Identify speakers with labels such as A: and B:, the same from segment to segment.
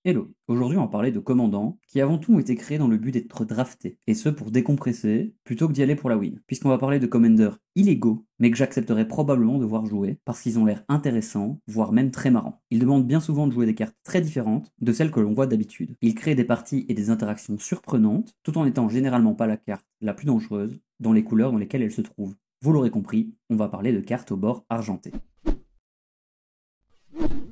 A: Hello, aujourd'hui on va parler de commandants qui avant tout ont été créés dans le but d'être draftés, et ce pour décompresser plutôt que d'y aller pour la win. Puisqu'on va parler de commanders illégaux, mais que j'accepterais probablement de voir jouer parce qu'ils ont l'air intéressants, voire même très marrants. Ils demandent bien souvent de jouer des cartes très différentes de celles que l'on voit d'habitude. Ils créent des parties et des interactions surprenantes, tout en étant généralement pas la carte la plus dangereuse dans les couleurs dans lesquelles elle se trouve. Vous l'aurez compris, on va parler de cartes au bord argenté.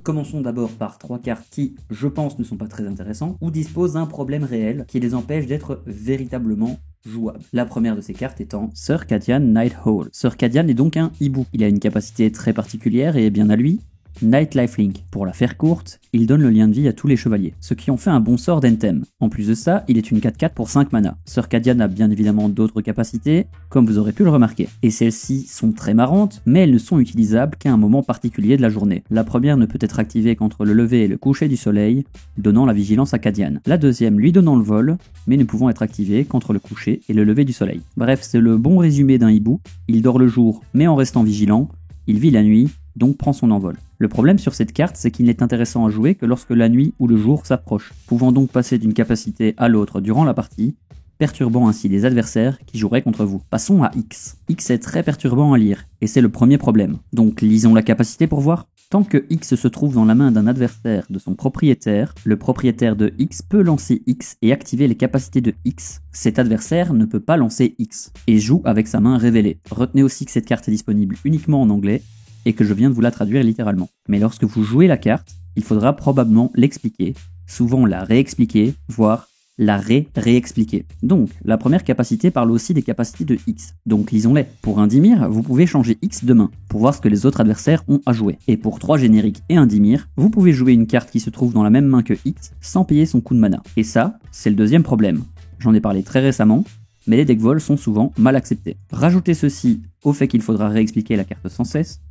A: Commençons d'abord par 3 cartes qui, je pense, ne sont pas très intéressantes ou disposent d'un problème réel qui les empêche d'être véritablement jouables. La première de ces cartes étant Sir Cadian Nighthawk. Sir Cadian est donc un hibou. Il a une capacité très particulière et bien à lui, Night Lifelink. Pour la faire courte, il donne le lien de vie à tous les chevaliers, ce qui en fait un bon sort d'Entem. En plus de ça, il est une 4/4 pour 5 mana. Sir Cadian a bien évidemment d'autres capacités, comme vous aurez pu le remarquer. Et celles-ci sont très marrantes, mais elles ne sont utilisables qu'à un moment particulier de la journée. La première ne peut être activée qu'entre le lever et le coucher du soleil, donnant la vigilance à Cadian. La deuxième lui donnant le vol, mais ne pouvant être activée qu'entre le coucher et le lever du soleil. Bref, c'est le bon résumé d'un hibou. Il dort le jour, mais en restant vigilant. Il vit la nuit, donc prend son envol. Le problème sur cette carte, c'est qu'il n'est intéressant à jouer que lorsque la nuit ou le jour s'approchent, pouvant donc passer d'une capacité à l'autre durant la partie, perturbant ainsi les adversaires qui joueraient contre vous. Passons à X. X est très perturbant à lire, et c'est le premier problème. Donc lisons la capacité pour voir. Tant que X se trouve dans la main d'un adversaire de son propriétaire, le propriétaire de X peut lancer X et activer les capacités de X. Cet adversaire ne peut pas lancer X, et joue avec sa main révélée. Retenez aussi que cette carte est disponible uniquement en anglais, et que je viens de vous la traduire littéralement. Mais lorsque vous jouez la carte, il faudra probablement l'expliquer, souvent la réexpliquer, voire la réexpliquer. Donc, la première capacité parle aussi des capacités de X. Donc lisons-les. Pour un Dimir, vous pouvez changer X de main, pour voir ce que les autres adversaires ont à jouer. Et pour 3 génériques et un Dimir, vous pouvez jouer une carte qui se trouve dans la même main que X, sans payer son coup de mana. Et ça, c'est le deuxième problème. J'en ai parlé très récemment, mais les decks vol sont souvent mal acceptés. Rajoutez ceci au fait qu'il faudra réexpliquer la carte sans cesse,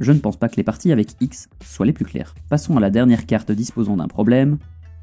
A: je ne pense pas que les parties avec X soient les plus claires. Passons à la dernière carte disposant d'un problème,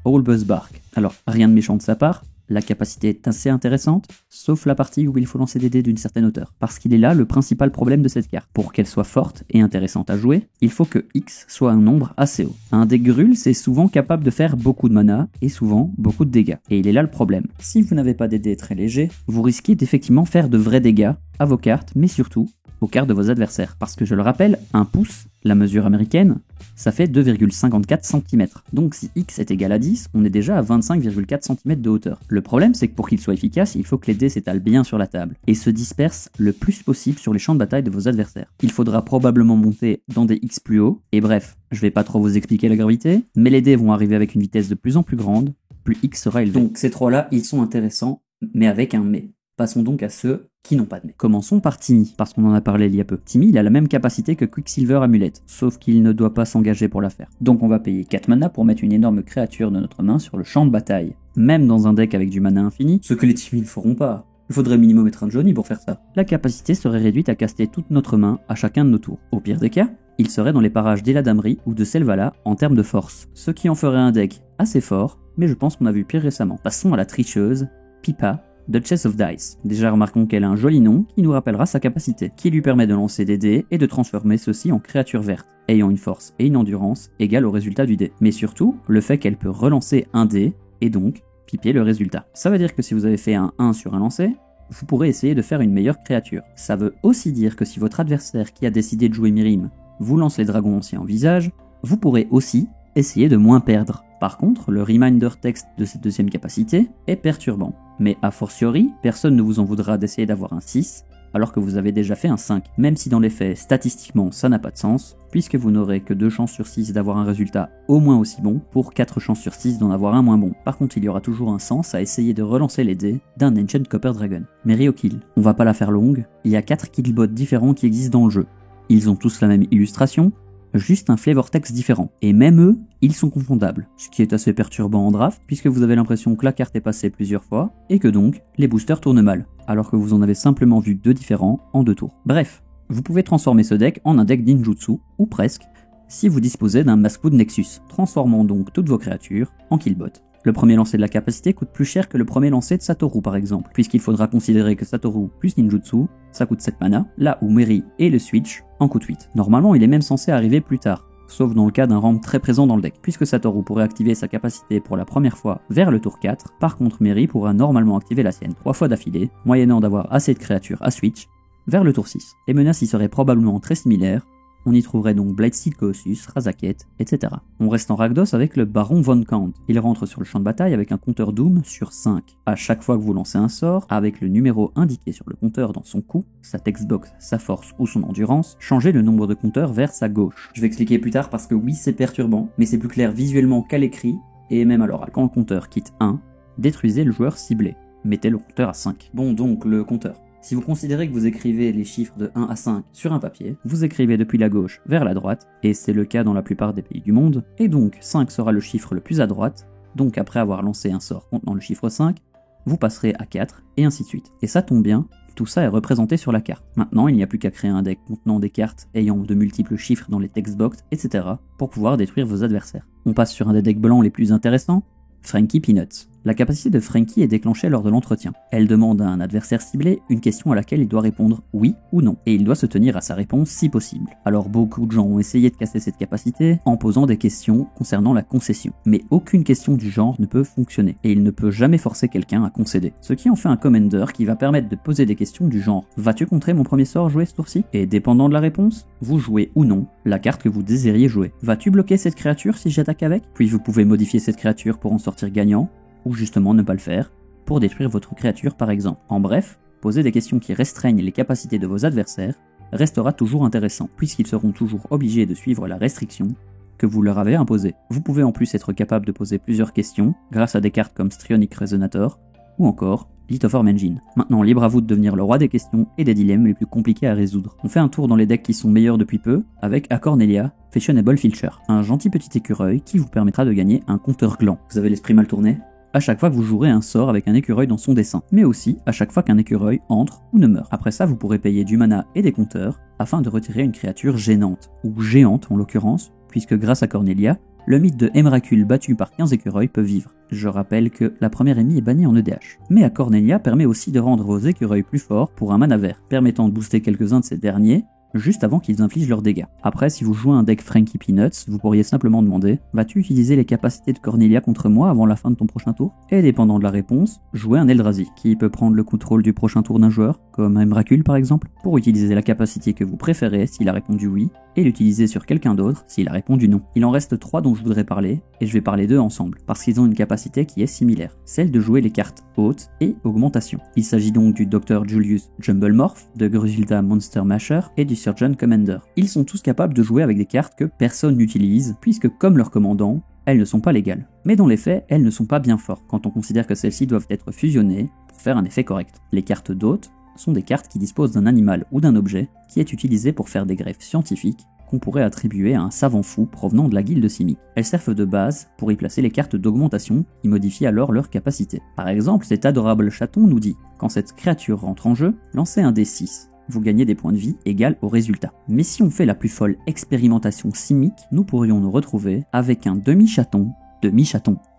A: Allbuzz Bark. Alors, rien de méchant de sa part, la capacité est assez intéressante, sauf la partie où il faut lancer des dés d'une certaine hauteur, parce qu'il est là le principal problème de cette carte. Pour qu'elle soit forte et intéressante à jouer, il faut que X soit un nombre assez haut. Un deck Grul, c'est souvent capable de faire beaucoup de mana, et souvent beaucoup de dégâts. Et il est là le problème. Si vous n'avez pas des dés très légers, vous risquez d'effectivement faire de vrais dégâts à vos cartes, mais surtout aux cartes de vos adversaires. Parce que je le rappelle, un pouce, la mesure américaine, ça fait 2,54 cm. Donc si X est égal à 10, on est déjà à 25,4 cm de hauteur. Le problème, c'est que pour qu'il soit efficace, il faut que les dés s'étalent bien sur la table et se dispersent le plus possible sur les champs de bataille de vos adversaires. Il faudra probablement monter dans des X plus hauts, et bref, je vais pas trop vous expliquer la gravité, mais les dés vont arriver avec une vitesse de plus en plus grande, plus X sera élevé. Donc ces trois-là, ils sont intéressants, mais avec un mais. Passons donc à ceux qui n'ont pas de mais. Commençons par Timmy, parce qu'on en a parlé il y a peu. Timmy, il a la même capacité que Quicksilver Amulette, sauf qu'il ne doit pas s'engager pour la faire. Donc on va payer 4 mana pour mettre une énorme créature de notre main sur le champ de bataille. Même dans un deck avec du mana infini, ce que les Timmy ne feront pas. Il faudrait minimum être un Johnny pour faire ça. La capacité serait réduite à caster toute notre main à chacun de nos tours. Au pire des cas, il serait dans les parages d'Eladamri ou de Selvala en termes de force, ce qui en ferait un deck assez fort, mais je pense qu'on a vu pire récemment. Passons à la tricheuse, Pipa, Duchess of Dice. Déjà remarquons qu'elle a un joli nom qui nous rappellera sa capacité, qui lui permet de lancer des dés et de transformer ceux-ci en créatures vertes, ayant une force et une endurance égales au résultat du dé. Mais surtout, le fait qu'elle peut relancer un dé, et donc piper le résultat. Ça veut dire que si vous avez fait un 1 sur un lancer, vous pourrez essayer de faire une meilleure créature. Ça veut aussi dire que si votre adversaire qui a décidé de jouer Mirim vous lance les dragons anciens en visage, vous pourrez aussi essayer de moins perdre. Par contre, le reminder texte de cette deuxième capacité est perturbant. Mais a fortiori, personne ne vous en voudra d'essayer d'avoir un 6, alors que vous avez déjà fait un 5. Même si dans les faits, statistiquement, ça n'a pas de sens, puisque vous n'aurez que 2 chances sur 6 d'avoir un résultat au moins aussi bon, pour 4 chances sur 6 d'en avoir un moins bon. Par contre, il y aura toujours un sens à essayer de relancer les dés d'un Ancient Copper Dragon. Mais Ryokil, on va pas la faire longue, il y a 4 killbots différents qui existent dans le jeu. Ils ont tous la même illustration, juste un flavor text différent. Et même eux, ils sont confondables, ce qui est assez perturbant en draft, puisque vous avez l'impression que la carte est passée plusieurs fois, et que donc, les boosters tournent mal, alors que vous en avez simplement vu 2 différents en 2 tours. Bref, vous pouvez transformer ce deck en un deck ninjutsu, ou presque, si vous disposez d'un Maskwood Nexus, transformant donc toutes vos créatures en killbot. Le premier lancer de la capacité coûte plus cher que le premier lancer de Satoru par exemple, puisqu'il faudra considérer que Satoru plus Ninjutsu, ça coûte 7 mana, là où Meri et le Switch en coûtent 8. Normalement il est même censé arriver plus tard, sauf dans le cas d'un ramp très présent dans le deck, puisque Satoru pourrait activer sa capacité pour la première fois vers le tour 4, par contre Mary pourra normalement activer la sienne 3 fois d'affilée, moyennant d'avoir assez de créatures à switch, vers le tour 6. Les menaces y seraient probablement très similaires, on y trouverait donc Blightsteel Colossus, Razaketh, etc. On reste en Rakdos avec le Baron Von Kant. Il rentre sur le champ de bataille avec un compteur Doom sur 5. À chaque fois que vous lancez un sort, avec le numéro indiqué sur le compteur dans son coup, sa textbox, sa force ou son endurance, changez le nombre de compteurs vers sa gauche. Je vais expliquer plus tard parce que oui, c'est perturbant, mais c'est plus clair visuellement qu'à l'écrit, et même à l'oral. Quand le compteur quitte 1, détruisez le joueur ciblé. Mettez le compteur à 5. Bon, donc le compteur. Si vous considérez que vous écrivez les chiffres de 1 à 5 sur un papier, vous écrivez depuis la gauche vers la droite, et c'est le cas dans la plupart des pays du monde, et donc 5 sera le chiffre le plus à droite, donc après avoir lancé un sort contenant le chiffre 5, vous passerez à 4, et ainsi de suite. Et ça tombe bien, tout ça est représenté sur la carte. Maintenant, il n'y a plus qu'à créer un deck contenant des cartes ayant de multiples chiffres dans les textbox, etc. pour pouvoir détruire vos adversaires. On passe sur un des decks blancs les plus intéressants, Frankie Peanuts. La capacité de Frankie est déclenchée lors de l'entretien. Elle demande à un adversaire ciblé une question à laquelle il doit répondre oui ou non, et il doit se tenir à sa réponse si possible. Alors beaucoup de gens ont essayé de casser cette capacité en posant des questions concernant la concession. Mais aucune question du genre ne peut fonctionner, et il ne peut jamais forcer quelqu'un à concéder. Ce qui en fait un commander qui va permettre de poser des questions du genre « Vas-tu contrer mon premier sort joué ce tour-ci ?» Et dépendant de la réponse, vous jouez ou non la carte que vous désiriez jouer. Vas-tu bloquer cette créature si j'attaque avec ? Puis vous pouvez modifier cette créature pour en sortir gagnant, ou justement ne pas le faire, pour détruire votre créature par exemple. En bref, poser des questions qui restreignent les capacités de vos adversaires restera toujours intéressant, puisqu'ils seront toujours obligés de suivre la restriction que vous leur avez imposée. Vous pouvez en plus être capable de poser plusieurs questions, grâce à des cartes comme Strionic Resonator, ou encore Lithoform Engine. Maintenant, libre à vous de devenir le roi des questions et des dilemmes les plus compliqués à résoudre. On fait un tour dans les decks qui sont meilleurs depuis peu, avec Acornelia, Fashionable Filcher, un gentil petit écureuil qui vous permettra de gagner un compteur gland. Vous avez l'esprit mal tourné ? À chaque fois que vous jouerez un sort avec un écureuil dans son dessin, mais aussi à chaque fois qu'un écureuil entre ou ne meurt. Après ça, vous pourrez payer du mana et des compteurs afin de retirer une créature gênante, ou géante en l'occurrence, puisque grâce à Cornelia, le mythe de Emrakul battu par 15 écureuils peut vivre. Je rappelle que la première ennemie est bannie en EDH. Mais Acornelia permet aussi de rendre vos écureuils plus forts pour un mana vert, permettant de booster quelques-uns de ces derniers, juste avant qu'ils infligent leurs dégâts. Après, si vous jouez un deck Frankie Peanuts, vous pourriez simplement demander « Vas-tu utiliser les capacités de Cornelia contre moi avant la fin de ton prochain tour ?» Et dépendant de la réponse, jouez un Eldrazi, qui peut prendre le contrôle du prochain tour d'un joueur, comme Emrakul par exemple, pour utiliser la capacité que vous préférez s'il a répondu oui, et l'utiliser sur quelqu'un d'autre s'il a répondu non. Il en reste 3 dont je voudrais parler, et je vais parler d'eux ensemble, parce qu'ils ont une capacité qui est similaire, celle de jouer les cartes haute et augmentation. Il s'agit donc du Dr Julius Jumblemorph, de Grusilda Monster Masher et du Surgeon Commander. Ils sont tous capables de jouer avec des cartes que personne n'utilise, puisque comme leur commandant, elles ne sont pas légales. Mais dans les faits, elles ne sont pas bien fortes, quand on considère que celles-ci doivent être fusionnées pour faire un effet correct. Les cartes d'hôte sont des cartes qui disposent d'un animal ou d'un objet qui est utilisé pour faire des greffes scientifiques qu'on pourrait attribuer à un savant fou provenant de la guilde Simic. Elles servent de base pour y placer les cartes d'augmentation qui modifient alors leur capacité. Par exemple, cet adorable chaton nous dit « Quand cette créature rentre en jeu, lancez un D6. Vous gagnez des points de vie égal au résultat. » Mais si on fait la plus folle expérimentation Simic, nous pourrions nous retrouver avec un demi-chaton,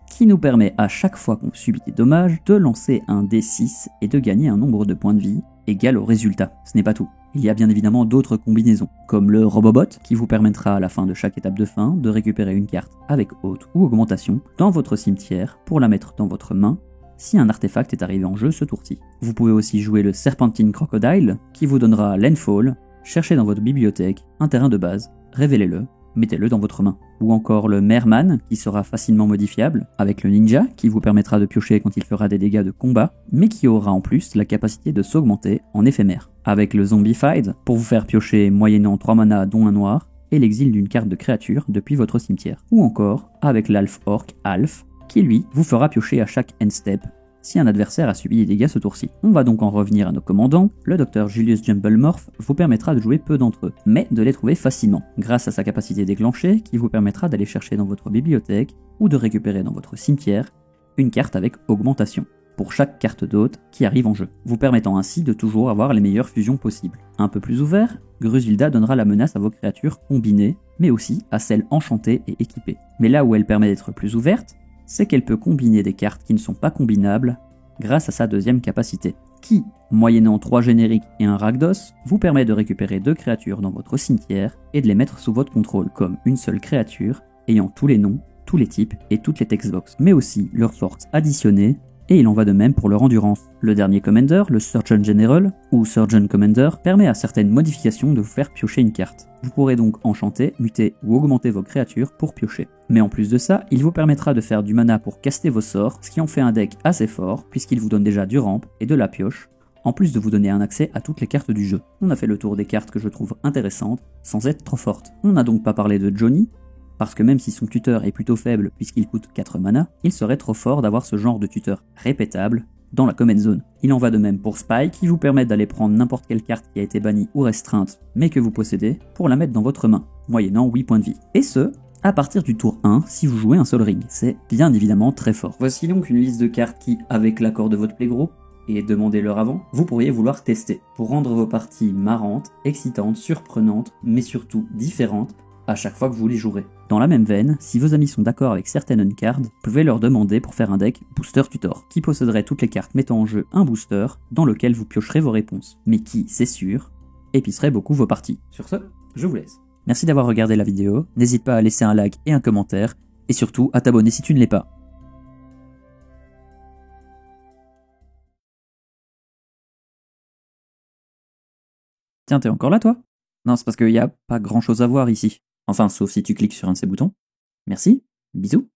A: qui nous permet à chaque fois qu'on subit des dommages de lancer un D6 et de gagner un nombre de points de vie égal au résultat. Ce n'est pas tout. Il y a bien évidemment d'autres combinaisons, comme le Robobot, qui vous permettra à la fin de chaque étape de fin de récupérer une carte avec haute ou augmentation dans votre cimetière pour la mettre dans votre main si un artefact est arrivé en jeu ce tour-ci. Vous pouvez aussi jouer le Serpentine Crocodile, qui vous donnera Landfall, cherchez dans votre bibliothèque un terrain de base, révélez-le, mettez-le dans votre main. Ou encore le Merman, qui sera facilement modifiable, avec le Ninja, qui vous permettra de piocher quand il fera des dégâts de combat, mais qui aura en plus la capacité de s'augmenter en éphémère. Avec le Zombified, pour vous faire piocher moyennant 3 mana dont un noir, et l'exil d'une carte de créature depuis votre cimetière. Ou encore avec l'Alf Orc Alf, qui lui vous fera piocher à chaque end step si un adversaire a subi des dégâts ce tour-ci. On va donc en revenir à nos commandants. Le Dr Julius Jumblemorph vous permettra de jouer peu d'entre eux, mais de les trouver facilement, grâce à sa capacité déclenchée qui vous permettra d'aller chercher dans votre bibliothèque ou de récupérer dans votre cimetière une carte avec augmentation pour chaque carte d'hôte qui arrive en jeu, vous permettant ainsi de toujours avoir les meilleures fusions possibles. Un peu plus ouvert, Grusilda donnera la menace à vos créatures combinées, mais aussi à celles enchantées et équipées. Mais là où elle permet d'être plus ouverte, c'est qu'elle peut combiner des cartes qui ne sont pas combinables grâce à sa deuxième capacité. qui, moyennant 3 génériques et un Rakdos, vous permet de récupérer 2 créatures dans votre cimetière et de les mettre sous votre contrôle comme une seule créature, ayant tous les noms, tous les types et toutes les textbox, mais aussi leurs forces additionnées, et il en va de même pour leur endurance. Le dernier Commander, le Surgeon General, ou Surgeon Commander, permet à certaines modifications de vous faire piocher une carte. Vous pourrez donc enchanter, muter ou augmenter vos créatures pour piocher. Mais en plus de ça, il vous permettra de faire du mana pour caster vos sorts, ce qui en fait un deck assez fort, puisqu'il vous donne déjà du ramp et de la pioche, en plus de vous donner un accès à toutes les cartes du jeu. On a fait le tour des cartes que je trouve intéressantes, sans être trop fortes. On n'a donc pas parlé de Johnny, parce que même si son tuteur est plutôt faible puisqu'il coûte 4 mana, il serait trop fort d'avoir ce genre de tuteur répétable dans la Command Zone. Il en va de même pour Spy, qui vous permet d'aller prendre n'importe quelle carte qui a été bannie ou restreinte, mais que vous possédez, pour la mettre dans votre main, moyennant 8 points de vie. Et ce, à partir du tour 1, si vous jouez un Sol Ring. C'est bien évidemment très fort. Voici donc une liste de cartes qui, avec l'accord de votre playgroup, et demandez-leur avant, vous pourriez vouloir tester, pour rendre vos parties marrantes, excitantes, surprenantes, mais surtout différentes, à chaque fois que vous les jouerez. Dans la même veine, si vos amis sont d'accord avec certaines uncards, vous pouvez leur demander pour faire un deck Booster Tutor, qui posséderait toutes les cartes mettant en jeu un booster, dans lequel vous piocherez vos réponses, mais qui, c'est sûr, épicerait beaucoup vos parties. Sur ce, je vous laisse. Merci d'avoir regardé la vidéo, n'hésite pas à laisser un like et un commentaire, et surtout à t'abonner si tu ne l'es pas. Tiens, t'es encore là toi? Non, c'est parce qu'il n'y a pas grand chose à voir ici. Enfin, sauf si tu cliques sur un de ces boutons. Merci, bisous.